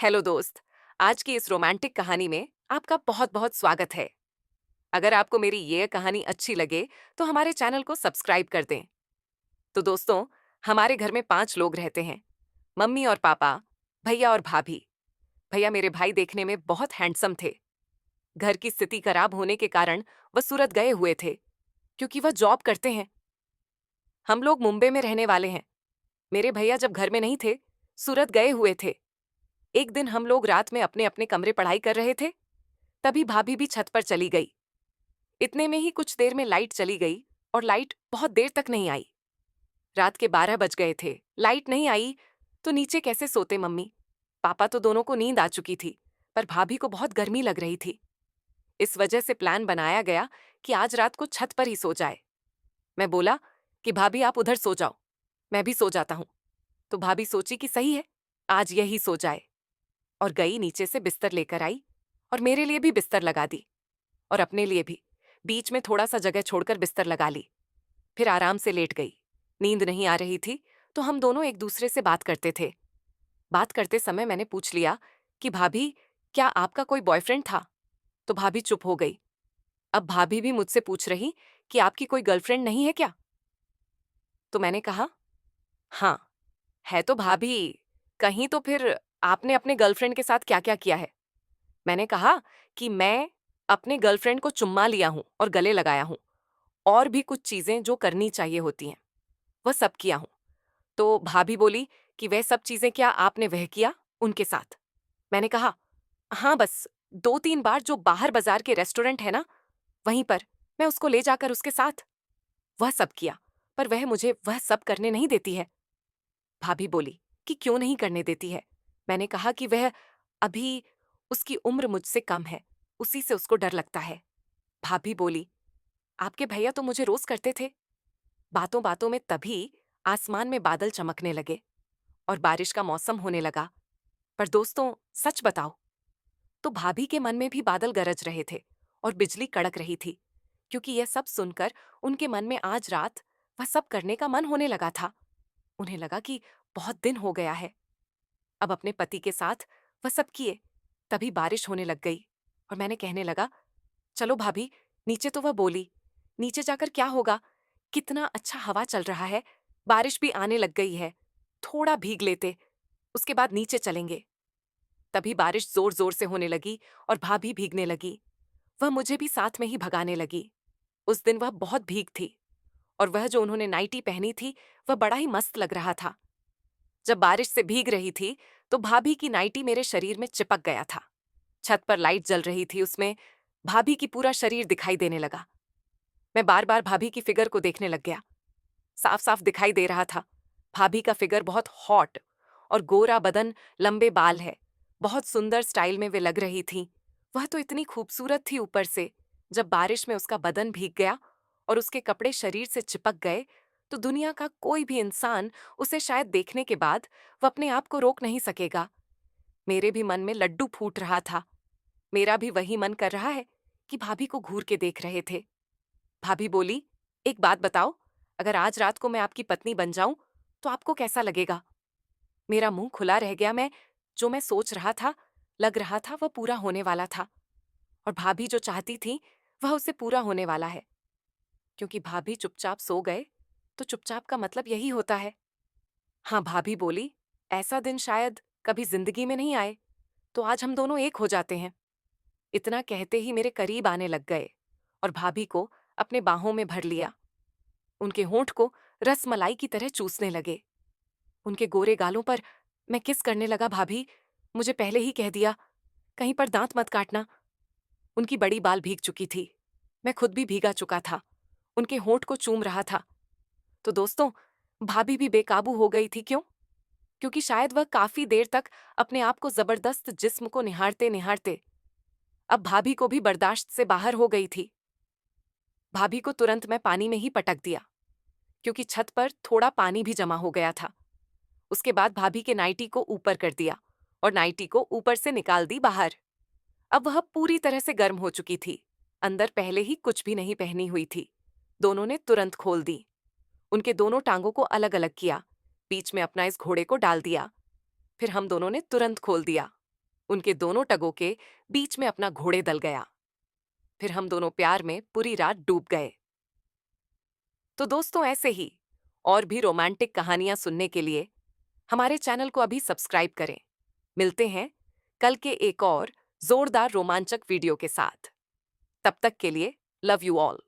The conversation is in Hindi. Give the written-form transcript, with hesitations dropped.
हेलो दोस्त। आज की इस रोमांटिक कहानी में आपका बहुत बहुत स्वागत है। अगर आपको मेरी ये कहानी अच्छी लगे तो हमारे चैनल को सब्सक्राइब कर दें। तो दोस्तों, हमारे घर में 5 लोग रहते हैं। मम्मी और पापा, भैया और भाभी। भैया मेरे भाई देखने में बहुत हैंडसम थे। घर की स्थिति खराब होने के कारण वह सूरत गए हुए थे, क्योंकि वह जॉब करते हैं। हम लोग मुंबई में रहने वाले हैं। मेरे भैया जब घर में नहीं थे, सूरत गए हुए थे। एक दिन हम लोग रात में अपने अपने कमरे पढ़ाई कर रहे थे, तभी भाभी भी छत पर चली गई। इतने में ही कुछ देर में लाइट चली गई और लाइट बहुत देर तक नहीं आई। रात के 12 बज गए थे, लाइट नहीं आई तो नीचे कैसे सोते मम्मी पापा? तो दोनों को नींद आ चुकी थी, पर भाभी को बहुत गर्मी लग रही थी। इस वजह से प्लान बनाया गया कि आज रात को छत पर ही सो जाए। मैं बोला कि भाभी आप उधर सो जाओ, मैं भी सो जाता हूं। तो भाभी सोची कि सही है, आज यही सो जाए, और गई नीचे से बिस्तर लेकर आई और मेरे लिए भी बिस्तर लगा दी और अपने लिए भी बीच में थोड़ा सा जगह छोड़कर बिस्तर लगा ली। फिर आराम से लेट गई। नींद नहीं आ रही थी तो हम दोनों एक दूसरे से बात करते थे। बात करते समय मैंने पूछ लिया कि भाभी, क्या आपका कोई बॉयफ्रेंड था? तो भाभी चुप हो गई। अब भाभी भी मुझसे पूछ रही कि आपकी कोई गर्लफ्रेंड नहीं है क्या? तो मैंने कहा हाँ है। तो भाभी, कहीं तो फिर आपने अपने गर्लफ्रेंड के साथ क्या क्या किया है? मैंने कहा कि मैं अपने गर्लफ्रेंड को चुम्मा लिया हूं और गले लगाया हूं, और भी कुछ चीजें जो करनी चाहिए होती हैं वह सब किया हूं। तो भाभी बोली कि वह सब चीजें क्या आपने वह किया उनके साथ? मैंने कहा हाँ, बस 2-3 बार जो बाहर बाजार के रेस्टोरेंट है ना, वहीं पर मैं उसको ले जाकर उसके साथ वह सब किया, पर वह मुझे वह सब करने नहीं देती है। भाभी बोली कि क्यों नहीं करने देती है? मैंने कहा कि वह अभी उसकी उम्र मुझसे कम है, उसी से उसको डर लगता है। भाभी बोली आपके भैया तो मुझे रोज करते थे। बातों बातों में तभी आसमान में बादल चमकने लगे और बारिश का मौसम होने लगा। पर दोस्तों, सच बताओ तो भाभी के मन में भी बादल गरज रहे थे और बिजली कड़क रही थी, क्योंकि यह सब सुनकर उनके मन में आज रात वह सब करने का मन होने लगा था। उन्हें लगा कि बहुत दिन हो गया है। अब अपने पति के साथ वह सब किए। तभी बारिश होने लग गई और मैंने कहने लगा चलो भाभी, नीचे। तो वह बोली नीचे जाकर क्या होगा, कितना अच्छा हवा चल रहा है, बारिश भी आने लग गई है, थोड़ा भीग लेते, उसके बाद नीचे चलेंगे। तभी बारिश जोर जोर से होने लगी और भाभी भीगने लगी। वह मुझे भी साथ में ही भगाने लगी। उस दिन वह बहुत भीग थी और वह जो उन्होंने नाइटी पहनी थी वह बड़ा ही मस्त लग रहा था। जब बारिश से भीग रही थी तो भाभी की नाइटी मेरे शरीर में चिपक गया था। छत पर लाइट जल रही थी, उसमें भाभी की पूरा शरीर दिखाई देने लगा। मैं बार बार भाभी की फिगर को देखने लग गया। साफ साफ दिखाई दे रहा था भाभी का फिगर बहुत हॉट और गोरा बदन, लंबे बाल है। बहुत सुंदर स्टाइल में वे लग रही थी। वह तो इतनी खूबसूरत थी ऊपर से। जब बारिश में उसका बदन भीग गया और उसके कपड़े शरीर से चिपक गए तो दुनिया का कोई भी इंसान उसे शायद देखने के बाद वह अपने आप को रोक नहीं सकेगा। मेरे भी मन में लड्डू फूट रहा था। मेरा भी वही मन कर रहा है कि भाभी को घूर के देख रहे थे। भाभी बोली एक बात बताओ, अगर आज रात को मैं आपकी पत्नी बन जाऊं तो आपको कैसा लगेगा? मेरा मुंह खुला रह गया। जो मैं सोच रहा था, लग रहा था वह पूरा होने वाला था, और भाभी जो चाहती थी वह उसे पूरा होने वाला है। क्योंकि भाभी चुपचाप सो गए तो चुपचाप का मतलब यही होता है। हाँ, भाभी बोली ऐसा दिन शायद कभी जिंदगी में नहीं आए, तो आज हम दोनों एक हो जाते हैं। इतना कहते ही मेरे करीब आने लग गए और भाभी को अपने बाहों में भर लिया। उनके होंठ को रस मलाई की तरह चूसने लगे। उनके गोरे गालों पर मैं किस करने लगा। भाभी, मुझे पहले ही कह दिया, कहीं पर दांत मत काटना। उनकी बड़ी बाल भीग चुकी थी, मैं खुद भी भीगा चुका था, उनके होंठ को चूम रहा था। तो दोस्तों, भाभी भी बेकाबू हो गई थी। क्यों? क्योंकि शायद वह काफी देर तक अपने आप को जबरदस्त जिस्म को निहारते निहारते अब भाभी को भी बर्दाश्त से बाहर हो गई थी। भाभी को तुरंत मैं पानी में ही पटक दिया, क्योंकि छत पर थोड़ा पानी भी जमा हो गया था। उसके बाद भाभी के नाइटी को ऊपर कर दिया और नाइटी को ऊपर से निकाल दी बाहर। अब वह पूरी तरह से गर्म हो चुकी थी। अंदर पहले ही कुछ भी नहीं पहनी हुई थी। दोनों ने तुरंत खोल दी। उनके दोनों टांगों को अलग अलग किया, बीच में अपना इस घोड़े को डाल दिया। फिर हम दोनों ने तुरंत खोल दिया। उनके दोनों टगों के बीच में अपना घोड़े दल गया। फिर हम दोनों प्यार में पूरी रात डूब गए। तो दोस्तों, ऐसे ही और भी रोमांटिक कहानियां सुनने के लिए हमारे चैनल को अभी सब्सक्राइब करें। मिलते हैं कल के एक और जोरदार रोमांचक वीडियो के साथ। तब तक के लिए लव यू ऑल।